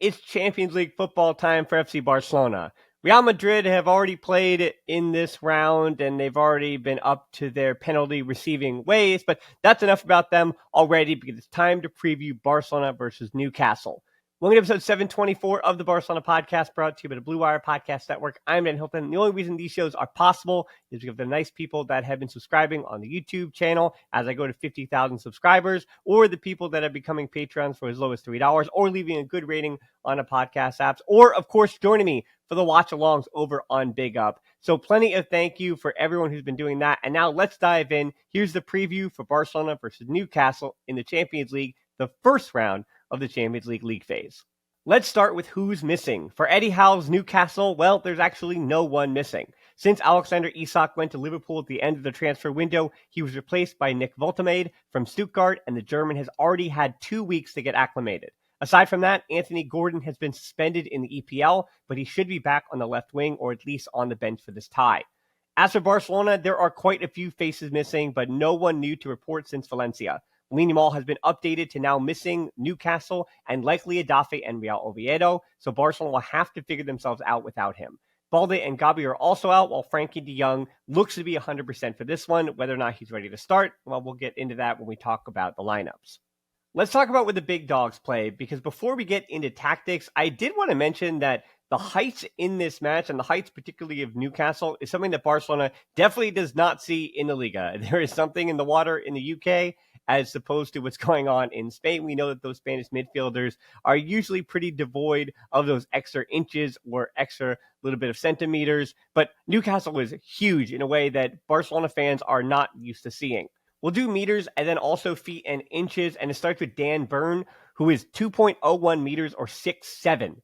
It's Champions League football time for FC Barcelona. Real Madrid have already played in this round, and they've already been up to their penalty receiving ways, but that's enough about them already because it's time to preview Barcelona versus Newcastle. Welcome to episode 724 of the Barcelona podcast, brought to you by the Blue Wire Podcast Network. I'm Dan Hilton. The only reason these shows are possible is because of the nice people that have been subscribing on the YouTube channel as I go to 50,000 subscribers, or the people that are becoming patrons for as low as $3, or leaving a good rating on a podcast apps, or, of course, joining me for the watch-alongs over on Big Up. So plenty of thank you for everyone who's been doing that. And now let's dive in. Here's the preview for Barcelona versus Newcastle in the Champions League, the first round of the Champions League phase. Let's start with who's missing. For Eddie Howe's Newcastle, well, there's actually no one missing. Since Alexander Isak went to Liverpool at the end of the transfer window, he was replaced by Nick Woltemade from Stuttgart, and the German has already had 2 weeks to get acclimated. Aside from that, Anthony Gordon has been suspended in the EPL, but he should be back on the left wing or at least on the bench for this tie. As for Barcelona, there are quite a few faces missing, but no one new to report since Valencia. Lamine Yamal has been updated to now missing Newcastle and likely Adafe and Real Oviedo, so Barcelona will have to figure themselves out without him. Balde and Gabi are also out, while Frankie de Jong looks to be 100% for this one. Whether or not he's ready to start, well, we'll get into that when we talk about the lineups. Let's talk about where the big dogs play, because before we get into tactics, I did want to mention that the heights in this match, and the heights particularly of Newcastle, is something that Barcelona definitely does not see in the Liga. There is something in the water in the UK as opposed to what's going on in Spain. We know that those Spanish midfielders are usually pretty devoid of those extra inches or extra little bit of centimeters, but Newcastle is huge in a way that Barcelona fans are not used to seeing. We'll do meters and then also feet and inches, and it starts with Dan Burn, who is 2.01 meters or 6'7".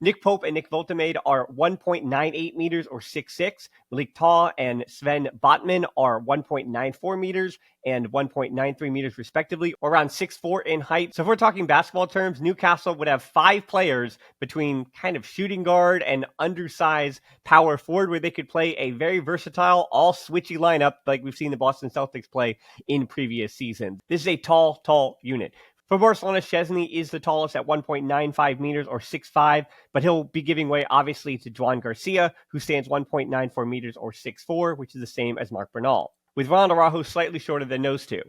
Nick Pope and Nick Woltemade are 1.98 meters or 6'6". Malik Taw and Sven Botman are 1.94 meters and 1.93 meters respectively, or around 6'4" in height. So if we're talking basketball terms, Newcastle would have 5 players between kind of shooting guard and undersized power forward, where they could play a very versatile, all switchy lineup like we've seen the Boston Celtics play in previous seasons. This is a tall unit. For Barcelona, Szczesny is the tallest at 1.95 meters or 6'5", but he'll be giving way, obviously, to Juan Garcia, who stands 1.94 meters or 6'4", which is the same as Marc Bernal, with Ronald Araujo slightly shorter than those two.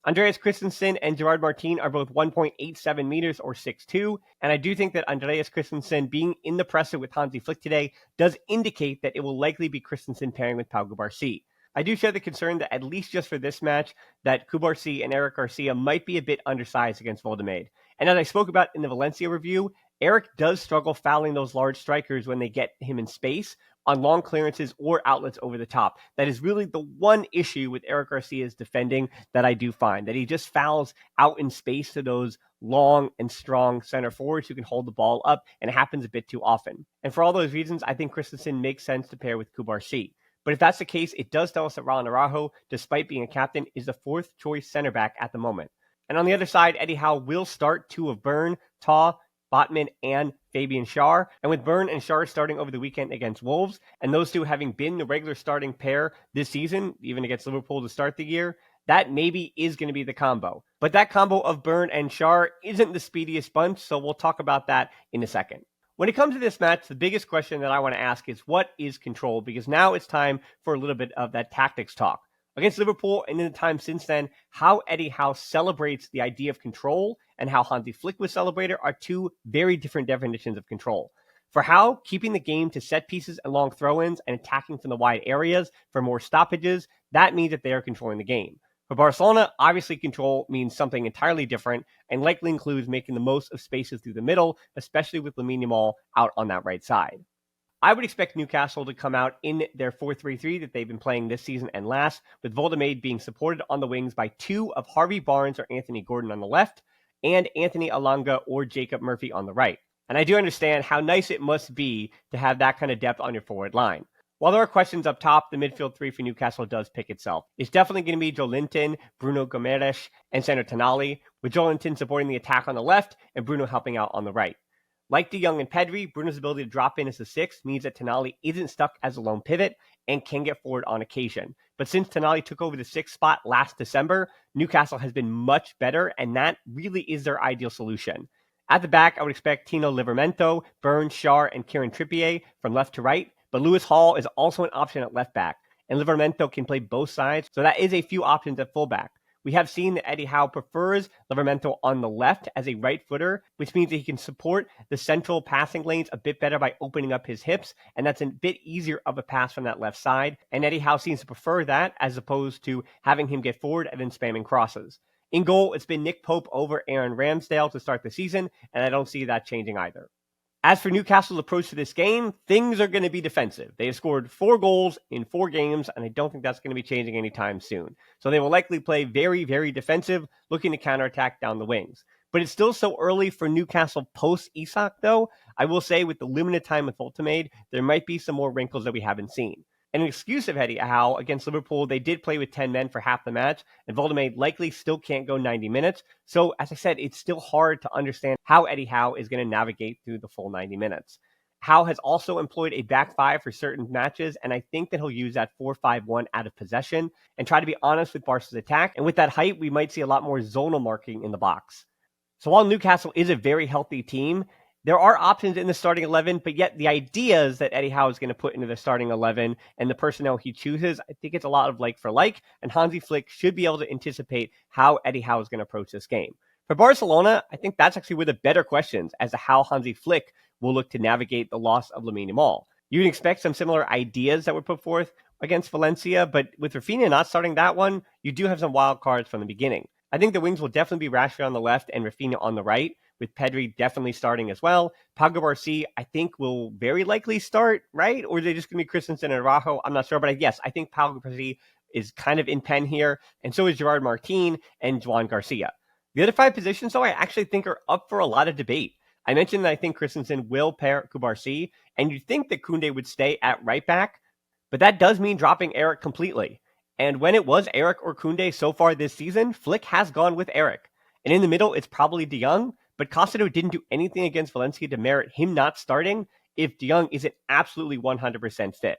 Andreas Christensen and Gerard Martin are both 1.87 meters or 6'2", and I do think that Andreas Christensen being in the presser with Hansi Flick today does indicate that it will likely be Christensen pairing with Pau Cubarsí. I do share the concern that at least just for this match, that Cubarsí and Eric Garcia might be a bit undersized against Woltemade. And as I spoke about in the Valencia review, Eric does struggle fouling those large strikers when they get him in space on long clearances or outlets over the top. That is really the one issue with Eric Garcia's defending that I do find, that he just fouls out in space to those long and strong center forwards who can hold the ball up, and it happens a bit too often. And for all those reasons, I think Christensen makes sense to pair with Cubarsí. But if that's the case, it does tell us that Ronald Araujo, despite being a captain, is the 4th choice center back at the moment. And on the other side, Eddie Howe will start 2 of Burn, Taw, Botman, and Fabian Schär. And with Burn and Schär starting over the weekend against Wolves, and those two having been the regular starting pair this season, even against Liverpool to start the year, that maybe is going to be the combo. But that combo of Burn and Schär isn't the speediest bunch, so we'll talk about that in a second. When it comes to this match, the biggest question that I want to ask is, what is control? Because now it's time for a little bit of that tactics talk. Against Liverpool and in the time since then, how Eddie Howe celebrates the idea of control and how Hansi Flick was celebrated are 2 very different definitions of control. For Howe, keeping the game to set pieces and long throw-ins and attacking from the wide areas for more stoppages, that means that they are controlling the game. For Barcelona, obviously control means something entirely different and likely includes making the most of spaces through the middle, especially with Lamine Yamal out on that right side. I would expect Newcastle to come out in their 4-3-3 that they've been playing this season and last, with Woltemade being supported on the wings by 2 of Harvey Barnes or Anthony Gordon on the left, and Anthony Alanga or Jacob Murphy on the right. And I do understand how nice it must be to have that kind of depth on your forward line. While there are questions up top, the midfield 3 for Newcastle does pick itself. It's definitely going to be Joelinton, Bruno Gomes, and Sandro Tonali, with Joelinton supporting the attack on the left and Bruno helping out on the right. Like De Jong and Pedri, Bruno's ability to drop in as a 6 means that Tonali isn't stuck as a lone pivot and can get forward on occasion. But since Tonali took over the 6th spot last December, Newcastle has been much better, and that really is their ideal solution. At the back, I would expect Tino Livramento, Burns, Schär, and Kieran Trippier from left to right, but Lewis Hall is also an option at left back, and Livramento can play both sides, so that is a few options at fullback. We have seen that Eddie Howe prefers Livramento on the left as a right footer, which means that he can support the central passing lanes a bit better by opening up his hips, and that's a bit easier of a pass from that left side. And Eddie Howe seems to prefer that as opposed to having him get forward and then spamming crosses. In goal, it's been Nick Pope over Aaron Ramsdale to start the season, and I don't see that changing either. As for Newcastle's approach to this game, things are going to be defensive. They have scored 4 goals in 4 games, and I don't think that's going to be changing anytime soon. So they will likely play very, very defensive, looking to counterattack down the wings. But it's still so early for Newcastle post-Isak, though. I will say with the limited time with Ultimate, there might be some more wrinkles that we haven't seen. An excuse of Eddie Howe against Liverpool, they did play with 10 men for half the match, and Voldemade likely still can't go 90 minutes. So, as I said, it's still hard to understand how Eddie Howe is going to navigate through the full 90 minutes. Howe has also employed a back five for certain matches, and I think that he'll use that 4-5-1 out of possession and try to be honest with Barca's attack. And with that height, we might see a lot more zonal marking in the box. So while Newcastle is a very healthy team, there are options in the starting 11, but yet the ideas that Eddie Howe is going to put into the starting 11 and the personnel he chooses, I think it's a lot of like for like, and Hansi Flick should be able to anticipate how Eddie Howe is going to approach this game. For Barcelona, I think that's actually where the better questions as to how Hansi Flick will look to navigate the loss of Lamine Yamal. You would expect some similar ideas that were put forth against Valencia, but with Rafinha not starting that one, you do have some wild cards from the beginning. I think the wings will definitely be Rashford on the left and Rafinha on the right, with Pedri definitely starting as well. Pau Cubarsí, I think, will very likely start, right? Or are they just going to be Christensen and Araujo? I'm not sure, but yes, I think Pau Cubarsí is kind of in pen here, and so is Gerard Martin and Juan Garcia. The other 5 positions, though, I actually think are up for a lot of debate. I mentioned that I think Christensen will pair Cubarsí, and you'd think that Koundé would stay at right back, but that does mean dropping Eric completely. And when it was Eric or Koundé so far this season, Flick has gone with Eric. And in the middle, it's probably De Jong, but Costello didn't do anything against Valencia to merit him not starting if De Jong isn't absolutely 100% fit.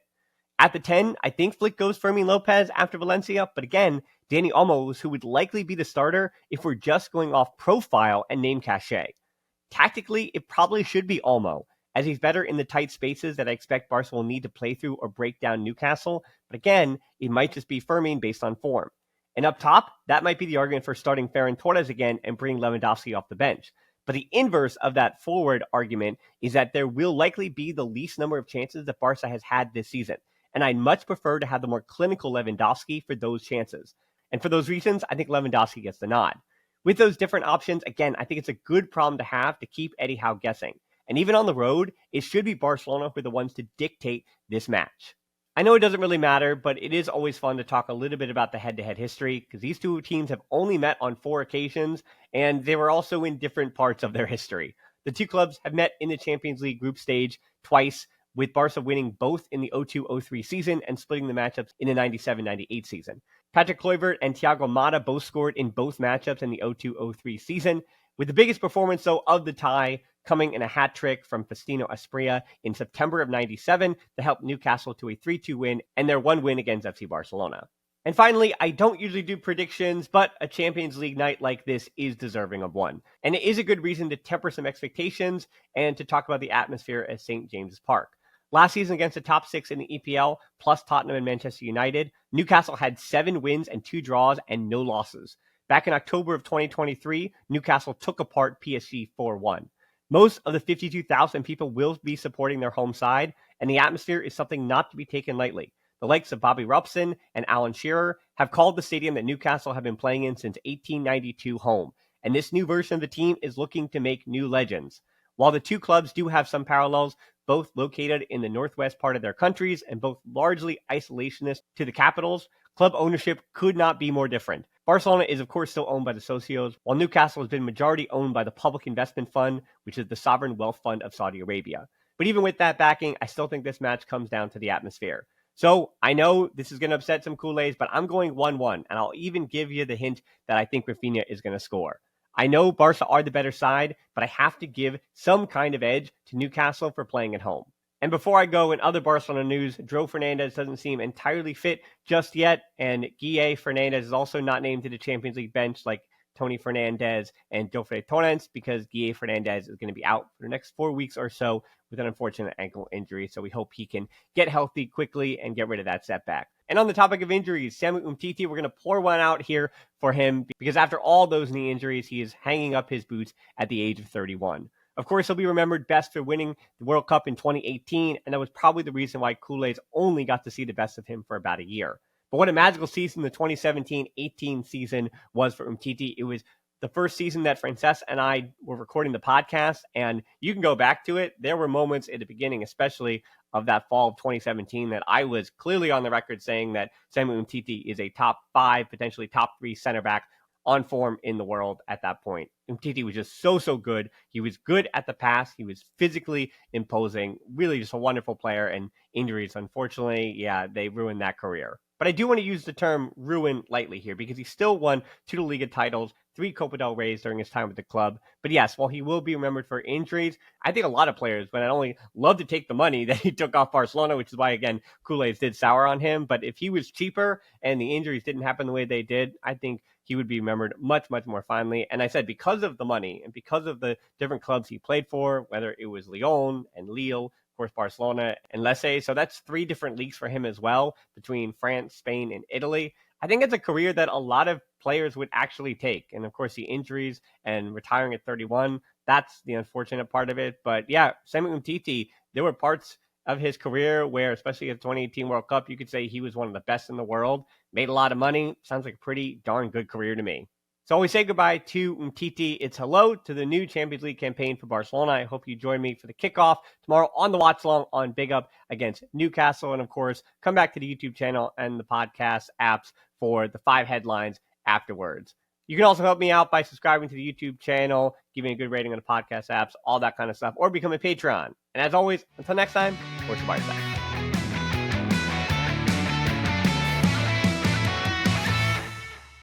At the 10, I think Flick goes Fermin Lopez after Valencia, but again, Dani Olmo, who would likely be the starter if we're just going off profile and name cachet. Tactically, it probably should be Olmo, as he's better in the tight spaces that I expect Barca will need to play through or break down Newcastle, but again, it might just be Fermin based on form. And up top, that might be the argument for starting Ferran Torres again and bringing Lewandowski off the bench. But the inverse of that forward argument is that there will likely be the least number of chances that Barca has had this season. And I'd much prefer to have the more clinical Lewandowski for those chances. And for those reasons, I think Lewandowski gets the nod. With those different options, again, I think it's a good problem to have to keep Eddie Howe guessing. And even on the road, it should be Barcelona who are the ones to dictate this match. I know it doesn't really matter, but it is always fun to talk a little bit about the head-to-head history because these two teams have only met on 4 occasions, and they were also in different parts of their history. The two clubs have met in the Champions League group stage twice, with Barca winning both in the 02-03 season and splitting the matchups in the 97-98 season. Patrick Kluivert and Thiago Motta both scored in both matchups in the 02-03 season, with the biggest performance, though, of the tie coming in a hat trick from Faustino Asprilla in September of 97 to help Newcastle to a 3-2 win and their 1 win against FC Barcelona. And finally, I don't usually do predictions, but a Champions League night like this is deserving of one. And it is a good reason to temper some expectations and to talk about the atmosphere at St. James's Park. Last season against the top 6 in the EPL, plus Tottenham and Manchester United, Newcastle had 7 wins and 2 draws and no losses. Back in October of 2023, Newcastle took apart PSG 4-1. Most of the 52,000 people will be supporting their home side, and the atmosphere is something not to be taken lightly. The likes of Bobby Robson and Alan Shearer have called the stadium that Newcastle have been playing in since 1892 home, and this new version of the team is looking to make new legends. While the two clubs do have some parallels, both located in the northwest part of their countries and both largely isolationist to the capitals, club ownership could not be more different. Barcelona is, of course, still owned by the Socios, while Newcastle has been majority owned by the Public Investment Fund, which is the sovereign wealth fund of Saudi Arabia. But even with that backing, I still think this match comes down to the atmosphere. So I know this is going to upset some Kool-Aids, but I'm going 1-1, and I'll even give you the hint that I think Rafinha is going to score. I know Barca are the better side, but I have to give some kind of edge to Newcastle for playing at home. And before I go, in other Barcelona news, Dro Fernandez doesn't seem entirely fit just yet, and Guille Fernandez is also not named to the Champions League bench like Tony Fernandez and Jofre Torrens, because Guille Fernandez is going to be out for the next 4 weeks or so with an unfortunate ankle injury. So we hope he can get healthy quickly and get rid of that setback. And on the topic of injuries, Samuel Umtiti, we're going to pour one out here for him because after all those knee injuries, he is hanging up his boots at the age of 31. Of course, he'll be remembered best for winning the World Cup in 2018, and that was probably the reason why Kool-Aid's only got to see the best of him for about a year. But what a magical season the 2017-18 season was for Umtiti. It was the first season that Frances and I were recording the podcast, and you can go back to it. There were moments at the beginning, especially of that fall of 2017, that I was clearly on the record saying that Samuel Umtiti is a top 5, potentially top 3 center back on form in the world at that point. Umtiti was just so good. He was good at the pass. He was physically imposing, really just a wonderful player, and injuries, unfortunately, yeah, they ruined that career. But I do want to use the term ruin lightly here because he still won 2 La Liga titles, 3 Copa del Reys during his time with the club. But yes, while he will be remembered for injuries, I think a lot of players would not only love to take the money that he took off Barcelona, which is why, again, Kool-Aid did sour on him. But if he was cheaper and the injuries didn't happen the way they did, I think he would be remembered much more fondly. And I said, because of the money and because of the different clubs he played for, whether it was Lyon and Lille, of course, Barcelona and Lecce. So that's 3 different leagues for him as well, between France, Spain, and Italy. I think it's a career that a lot of players would actually take. And of course, the injuries and retiring at 31, that's the unfortunate part of it. But yeah, Samuel Umtiti, there were parts of his career where, especially at the 2018 World Cup, you could say he was one of the best in the world, made a lot of money. Sounds like a pretty darn good career to me. So we say goodbye to Umtiti. It's hello to the new Champions League campaign for Barcelona. I hope you join me for the kickoff tomorrow on the watch along on Big Up against Newcastle. And of course, come back to the YouTube channel and the podcast apps for the 5 headlines afterwards. You can also help me out by subscribing to the YouTube channel, giving a good rating on the podcast apps, all that kind of stuff, or become a Patreon. And as always, until next time, we're Shabari.